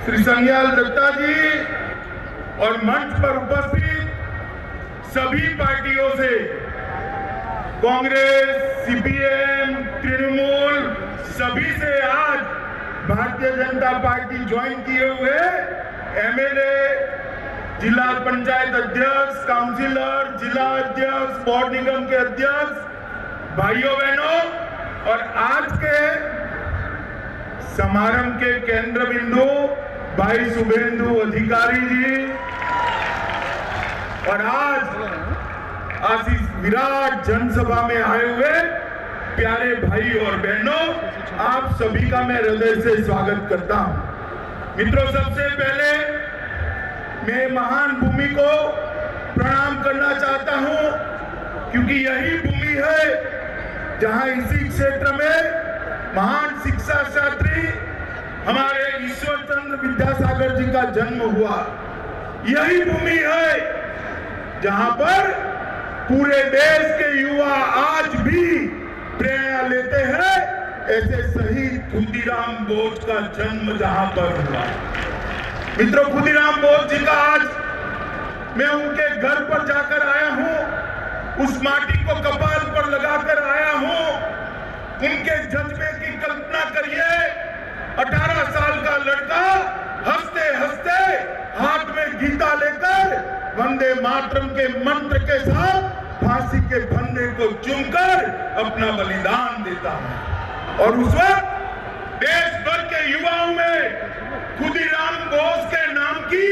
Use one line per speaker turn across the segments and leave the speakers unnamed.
श्री संज्ञाल दत्ता जी और मंच पर उपस्थित सभी पार्टियों से, कांग्रेस, सीपीएम, तृणमूल, सभी से आज भारतीय जनता पार्टी ज्वाइन किए हुए एमएलए, जिला पंचायत अध्यक्ष, काउंसिलर, जिला अध्यक्ष, बोर्ड निगम के अध्यक्ष, भाइयों बहनों, और आज के समारंभ के केंद्र बिंदु भाई शुभेंदु अधिकारी जी, और आज इस विराट जनसभा में आए हुए प्यारे भाई और बहनों, आप सभी का मैं हृदय से स्वागत करता हूं। मित्रों, सबसे पहले मैं महान भूमि को प्रणाम करना चाहता हूं, क्योंकि यही भूमि है जहां इसी क्षेत्र में महान शिक्षा शास्त्री हमारे ईश्वर चंद्र विद्यासागर जी का जन्म हुआ। यही भूमि है जहां पर पूरे देश के युवा आज भी प्रेरणा लेते हैं। ऐसे शहीद खुदीराम बोस का जन्म जहां पर हुआ। मित्रों, खुदीराम बोस जी का आज मैं उनके घर पर जाकर आया हूं, उस माटी को कपाल पर लगाकर आया हूं। उनके जज्बे की कल्पना करिए, 18 साल का लड़का हंसते हंसते हाथ में गीता लेकर वंदे मातरम के मंत्र के साथ फांसी के फंदे को चूमकर अपना बलिदान देता है। और उस वक्त देश भर के युवाओं में खुदीराम बोस के नाम की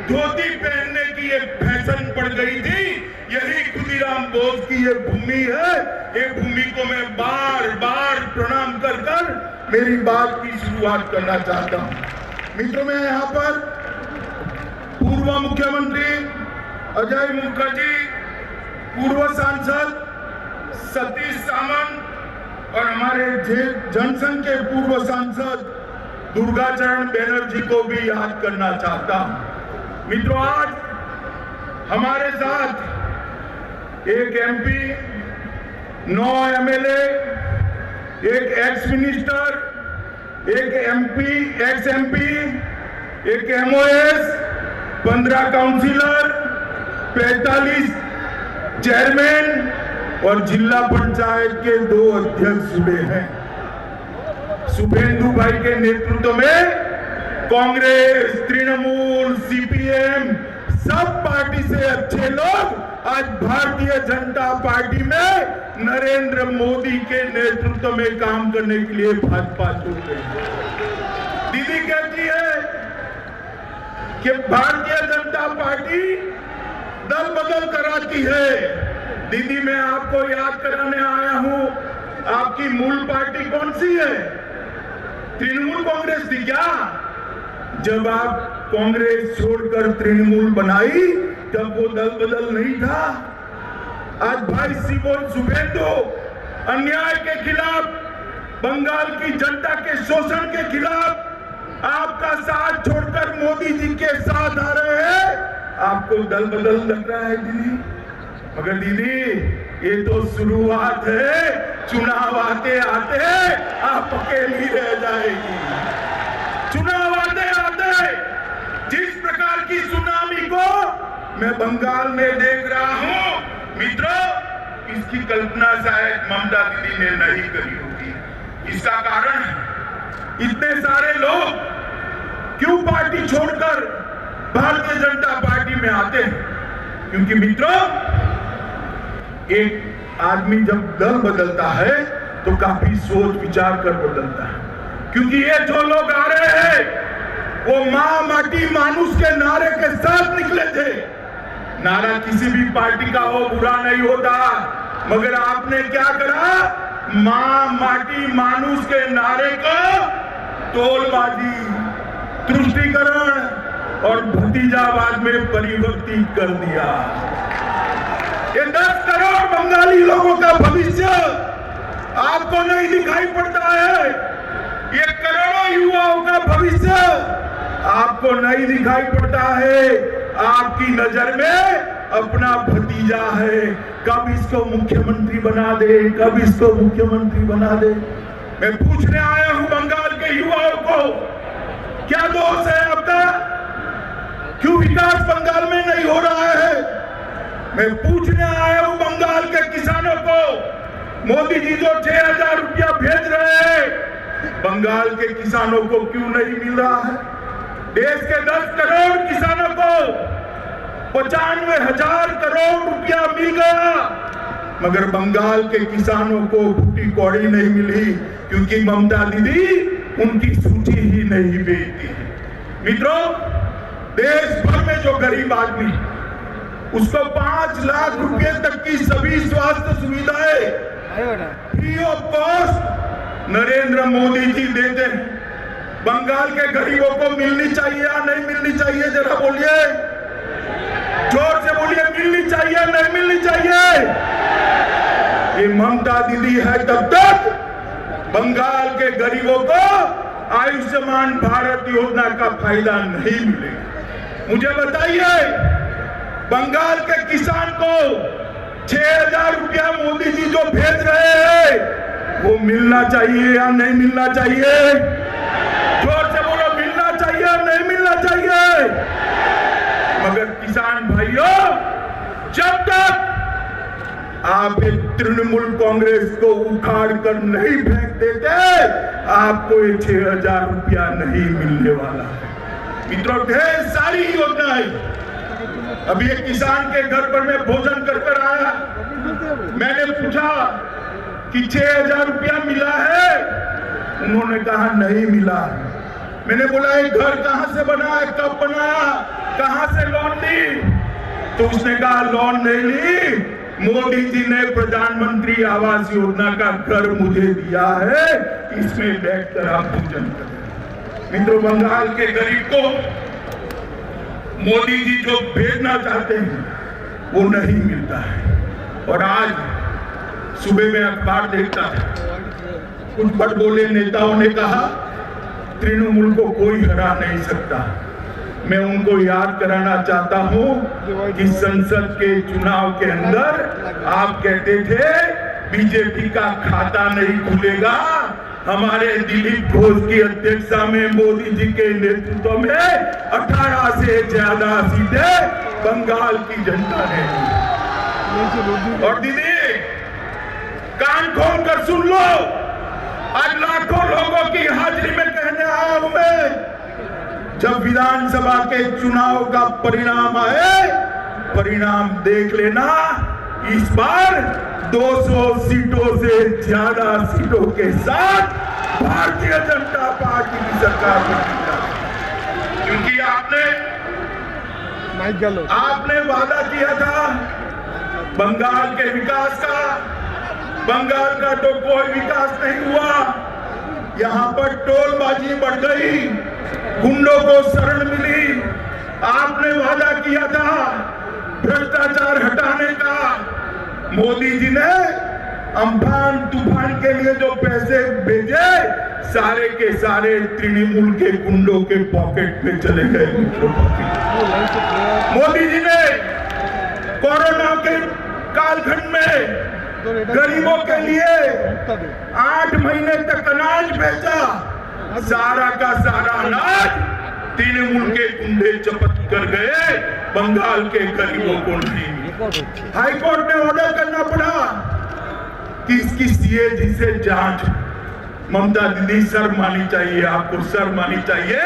धोती पहनने की एक फैशन पड़ गई थी। यही खुदीराम बोस की ये भूमि है। ये भूमि को मैं बार बार प्रणाम कर कर मेरी बात की शुरुआत करना चाहता हूं। मित्रों, मैं यहाँ पर पूर्व मुख्यमंत्री अजय मुखर्जी, पूर्व सांसद सतीश सामंत और हमारे जनसंघ के पूर्व सांसद दुर्गाचरण बैनर्जी को भी याद करना चाहता हूं। मित्रों, आज हमारे साथ एक एमपी, 9 एमएलए, एक एक्स मिनिस्टर, एक एमपी, एक्स एमपी, एक एमओएस, 15 काउंसिलर, 45 चेयरमैन और जिला पंचायत के 2 अध्यक्ष जुड़े हैं। शुभेंदु भाई के नेतृत्व में कांग्रेस, तृणमूल, सीपीएम, सब पार्टी से अच्छे लोग आज भारतीय जनता पार्टी में नरेंद्र मोदी के नेतृत्व में काम करने के लिए भाजपा जुड़ गए। दीदी कहती है कि भारतीय जनता पार्टी दल बदल कराती है। दीदी, मैं आपको याद कराने आया हूं, आपकी मूल पार्टी कौन सी है? तृणमूल कांग्रेस थी क्या? जब आप कांग्रेस छोड़कर तृणमूल बनाई तब वो दल बदल नहीं था। आज भाई शुभेंदु अन्याय के खिलाफ, बंगाल की जनता के शोषण के खिलाफ आपका साथ छोड़कर मोदी जी के साथ आ रहे हैं। आपको दल बदल लग रहा है दीदी, मगर दीदी ये तो शुरुआत है। चुनाव आते आते आप अकेली रह जाएगी। चुनाव आते आते जिस प्रकार की सुनामी को मैं बंगाल में देख रहा हूं, मित्रों, इसकी कल्पना शायद ममता दीदी ने नहीं करी होगी। इसका कारण इतने सारे लोग क्यों पार्टी छोड़कर भारतीय जनता पार्टी में आते हैं? क्योंकि मित्रों, एक आदमी जब दल बदलता है तो काफी सोच विचार कर बदलता है। क्योंकि ये जो लोग आ रहे हैं वो मां माटी मानुष के नारे के साथ निकले थे। नारा किसी भी पार्टी का हो बुरा नहीं होता, मगर आपने क्या करा? मां माटी मानुष के नारे को टोलबाजी, तुष्टीकरण और भतीजावाद में परिवर्तित कर दिया। ये 10 करोड़ बंगाली लोगों का भविष्य आपको नहीं दिखाई पड़ता है। ये करोड़ों युवाओं का भविष्य आपको नहीं दिखाई पड़ता है। आपकी नजर में अपना भतीजा है, कब इसको मुख्यमंत्री बना दे, कब इसको मुख्यमंत्री बना दे। मैं पूछने आया हूं बंगाल के युवाओं को, क्या दोष है अब क्यों विकास बंगाल में नहीं हो रहा है? मैं पूछने आया हूं बंगाल के किसानों को, मोदी जी जो 6,000 रुपया भेज रहे हैं, बंगाल के किसानों को क्यों नहीं मिल रहा है? देश के 10 करोड़ किसानों को 95,000 करोड़ रुपया मिल गया, मगर बंगाल के किसानों को फूटी कौड़ी नहीं मिली, क्योंकि ममता दीदी उनकी सूची ही नहीं भेजती। मित्रों, देश भर में जो गरीब आदमी उसको 5 लाख रुपए तक की सभी स्वास्थ्य सुविधाएं free of cost Narendra Modi ji देते हैं। बंगाल के गरीबों को मिलनी चाहिए या नहीं मिलनी चाहिए? जरा बोलिए, जोर से बोलिए, मिलनी चाहिए नहीं मिलनी चाहिए? ये ममता दीदी है तब तक बंगाल के गरीबों को आयुष्मान भारत योजना का फायदा नहीं मिलेगा। मुझे बताइए, बंगाल के किसान को 6,000 रुपया मोदी जी जो भेज रहे हैं वो मिलना चाहिए या नहीं मिलना चाहिए? जोर से बोलो, मिलना चाहिए या नहीं मिलना चाहिए? मगर किसान भाइयों, जब तक आप एक तृणमूल कांग्रेस को उखाड़ कर नहीं फेंक देते, आपको ये 6,000 रुपया नहीं मिलने वाला है। मित्रों, ढेर सारी योजनाएं, अभी एक किसान के घर पर मैं भोजन कर आया, मैंने पूछा कि 6,000 रुपया मिला है? उन्होंने कहा नहीं मिला। मैंने बोला ये घर कहां से बना है, कब बनाया, कहां से लोन ली? तो उसने कहा लोन नहीं ली, मोदी जी ने प्रधानमंत्री आवास योजना का घर मुझे दिया है, इसमें बैठकर आप भोजन करें। मित्रों, बंगाल के गरीब को मोदी जी जो भेजना चाहते हैं वो नहीं मिलता है। और आज सुबह में अखबार देखता है, कुछ बड़बोले नेताओं ने कहा तृणमूल को कोई हरा नहीं सकता। मैं उनको याद कराना चाहता हूं कि संसद के चुनाव के अंदर आप कहते थे बीजेपी का खाता नहीं खुलेगा। हमारे दिलीप घोष की अध्यक्षता में मोदी जी के नेतृत्व में 18 से ज्यादा सीटें बंगाल की जनता ने। और दीदी, कान खोल कर सुन लो, आज लाखों लोगों की हाजिरी में कहने आया हूं मैं, जब विधानसभा के चुनाव का परिणाम आए, परिणाम देख लेना, इस बार 200 सीटों से ज्यादा सीटों के साथ भारतीय जनता पार्टी की सरकार बनेगी। क्योंकि आपने वादा किया था बंगाल के विकास का, बंगाल का तो कोई विकास नहीं हुआ। यहाँ पर टोलबाजी बढ़ गई, गुंडों को शरण मिली। आपने वादा किया था भ्रष्टाचार हटाने का, मोदी जी ने अम्फान तूफान के लिए जो पैसे भेजे, सारे के सारे तृणमूल के गुंडों के पॉकेट में चले गए। मोदी जी ने कोरोना के कालखंड में गरीबों के लिए 8 महीने तक अनाज भेजा, सारा का सारा अनाज तृणमूल के गुंडे जब्त कर गए, बंगाल के गरीबों को नहीं। हाईकोर्ट ने ऑर्डर करना पड़ा कि इसकी सीएजी से जांच। ममता दीदी, सर मानी चाहिए, आपको सर मानी चाहिए।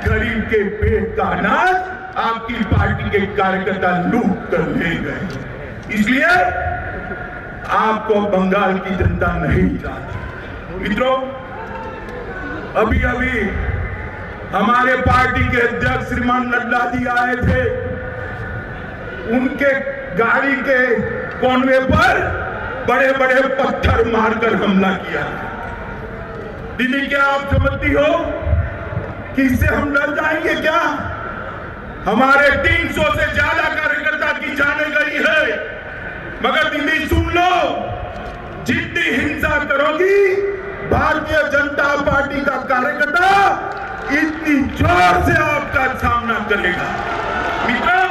गरीब के पेट का अनाज आपकी पार्टी के कार्यकर्ता लूट कर ले गए, इसलिए आपको बंगाल की जनता नहीं चाहती। मित्रों, अभी अभी हमारे पार्टी के अध्यक्ष श्रीमान नड्डा जी आए थे, उनके गाड़ी के कोनवे पर बड़े बड़े पत्थर मारकर हमला किया। दीदी, क्या आप समझती हो कि इससे हम डर जाएंगे क्या? हमारे 300 से ज्यादा कार्यकर्ता की जाने गई है, मगर दीदी सुन लो, जितनी हिंसा करोगी भारतीय जनता पार्टी का कार्यकर्ता इतनी जोर से आपका सामना करेगा। मित्रों,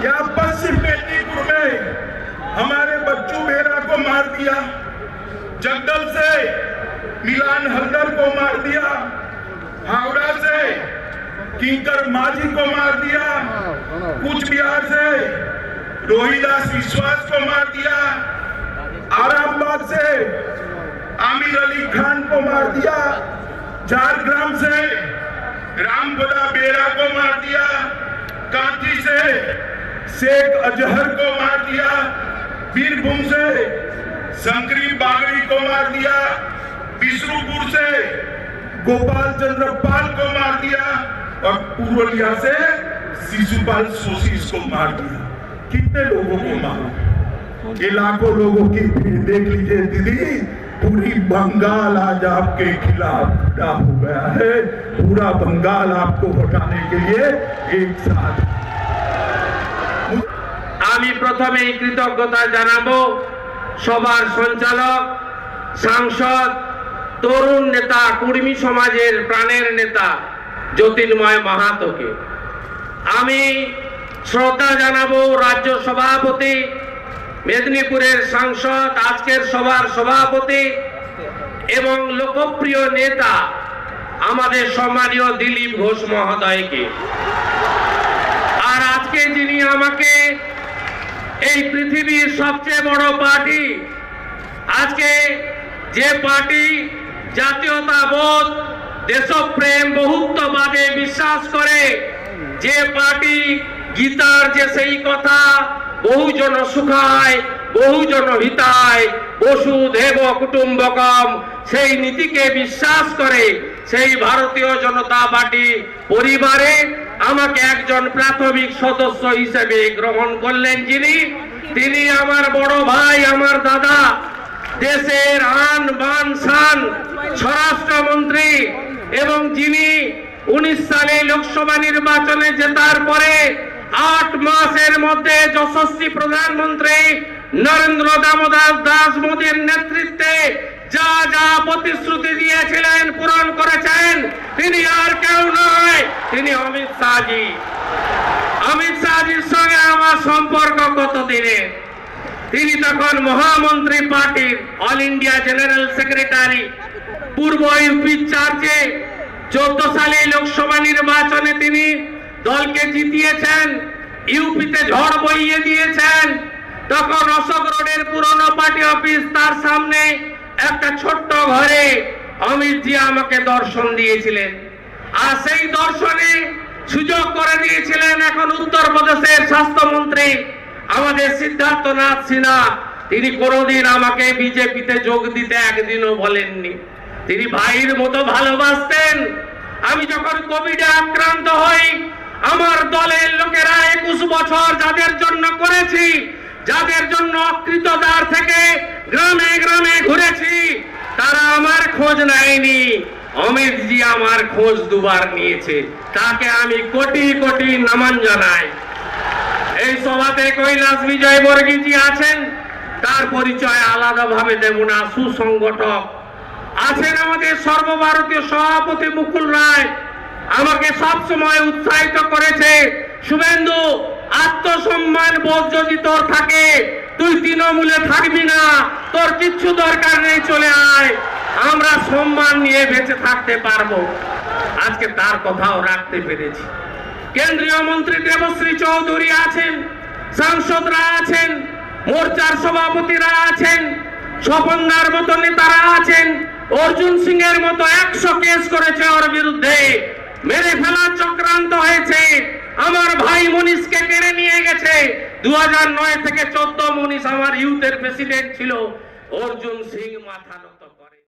यहाँ पश्चिम मेदिनीपुर में हमारे बच्चू बेरा को मार दिया, जगदल से मिलान हल्दर को मार दिया, हावड़ा से किंकर माझी को मार दिया, कूच बिहार से रोहिदास विश्वास को मार दिया, आरामबाग से आमिर अली खान को मार दिया, झारग्राम से रामपदा बेरा को मार दिया, कांची से शेख अजहर को मार दिया, बीरभूम से शंकरी बागड़ी को मार दिया, बिष्णुपुर से गोपाल चंद्र पाल को मार दिया और पुरुलिया से शिशुपाल सोशीस को मार दिया। कितने लोगों को मारा? ये लाखों लोगों की भीड़ देख लीजिए दीदी, पूरी बंगाल आज आपके खिलाफ खड़ा हो गया है। पूरा बंगाल आपको हटाने के लिए एक साथ।
আমি প্রথমে কৃতজ্ঞতা জানাবো সভার সঞ্চালক, সাংসদ, তরুণ নেতা, কুর্মী সমাজের প্রাণের নেতা জ্যোতির্ময় মাহাতোকে। আমি শ্রদ্ধা জানাবো রাজ্য সভাপতি, মেদিনীপুরের সাংসদ, আজকের সভার সভাপতি এবং লোকপ্রিয় নেতা আমাদের সম্মানীয় দিলীপ ঘোষ মহোদয়কে। আর আজকে যিনি আমাকে এই পৃথিবীর সবচেয়ে বড় পার্টি, আজকে যে পার্টি জাতীয়তাবোধ, দেশপ্রেম, বহুত্ববাদে বিশ্বাস করে, যে পার্টি গীতার যে সেই কথা বহুজন সুখায় বহুজন হিতায় বসুধৈব কুটুম্বকম, সেই নীতিকে বিশ্বাস করে, সেই ভারতীয় জনতা পার্টি পরিবারে আমাকে একজন প্রাথমিক সদস্য হিসেবে গ্রহণ করলেন যিনি, তিনি আমার বড় ভাই, আমার দাদা, দেশের আন বান শান স্বরাষ্ট্রমন্ত্রী এবং যিনি 19 সালে লোকসভা নির্বাচনে জেতার পরে 8 মাসের মধ্যে যশস্বী প্রধানমন্ত্রী নরেন্দ্র দামোদর দাস মোদীর নেতৃত্বে যা যা প্রতিশ্রুতি দিয়েছিলেন পূরণ করেছেন, তিনি আর কেউ নয়, তিনি অমিত শাহজি। অমিত শাহজির সঙ্গে আমার সম্পর্ক কতদিনের। তিনি তখন মহামন্ত্রী পার্টির, অল ইন্ডিয়া জেনারেল সেক্রেটারি। পূর্ব ইউপি চার্চে 14 সালে লোকসভা নির্বাচনে তিনি দলকে জিতিয়েছেন, ইউপিতে ঝড় বইয়ে দিয়েছেন। তখন অশোক রোডের পুরনো পার্টি অফিস, তার সামনে একটা ছোট্ট ঘরে অমিতজি আমাকে দর্শন দিয়েছিলেন। আর সেই দর্শনে সুযোগ করে দিয়েছিলেন এখন উত্তরপ্রদেশের স্বাস্থ্যমন্ত্রী আমাদের সিদ্ধার্থনাথ সিনহা। তিনি কোনোদিন আমাকে বিজেপিতে যোগ দিতে একদিনও বলেননি। তিনি ভাইয়ের মতো ভালোবাসতেন। আমি যখন কোভিডে আক্রান্ত হই, আমার দলের লোকেরা 21 বছর যাদের জন্য করেছি, যাদের জন্য অকৃতদার থেকে গ্রামে গ্রামে ঘুরেছি, তারা আমার খোঁজ নেয়নি। অমিতজি আমার খোঁজ দুবার নিয়েছে, তাকে আমি কোটি কোটি নমন জানাই। এই সভাতে কৈলাস বিজয় বর্গীজি আছেন, তার পরিচয় আলাদাভাবে দেব না। সুসংগঠক আছেন আমাদের সর্বভারতীয় সভাপতি মুকুল রায়, আমাকে সব সময় উৎসাহিত করেছে। শুভেন্দু, আত্মসম্মান বোধ যদি তোর থাকে, তুই তৃণমূলে থাকবি না, তোর কিচ্ছু দরকার নেই, চলে আয়, আমরা সম্মান নিয়ে বেঁচে থাকতে পারবো। আজকে তার কথাও রাখতে পেরেছি। কেন্দ্রীয় মন্ত্রী দেবশ্রী চৌধুরী আছেন, সাংসদরা আছেন, মোর্চার সভাপতিরা আছেন, স্বপনদার মতো নেতারা আছেন। অর্জুন সিং এর মতো 100 কেস করেছে ওর বিরুদ্ধে, মেরে ফেলার চক্রান্ত হয়েছে। আমার ভাই মনীষকে কেড়ে নিয়ে গেছে। 2009 থেকে 14 মনীষ আমার ইউথের প্রেসিডেন্ট ছিল। অর্জুন সিং মাথা নত করে।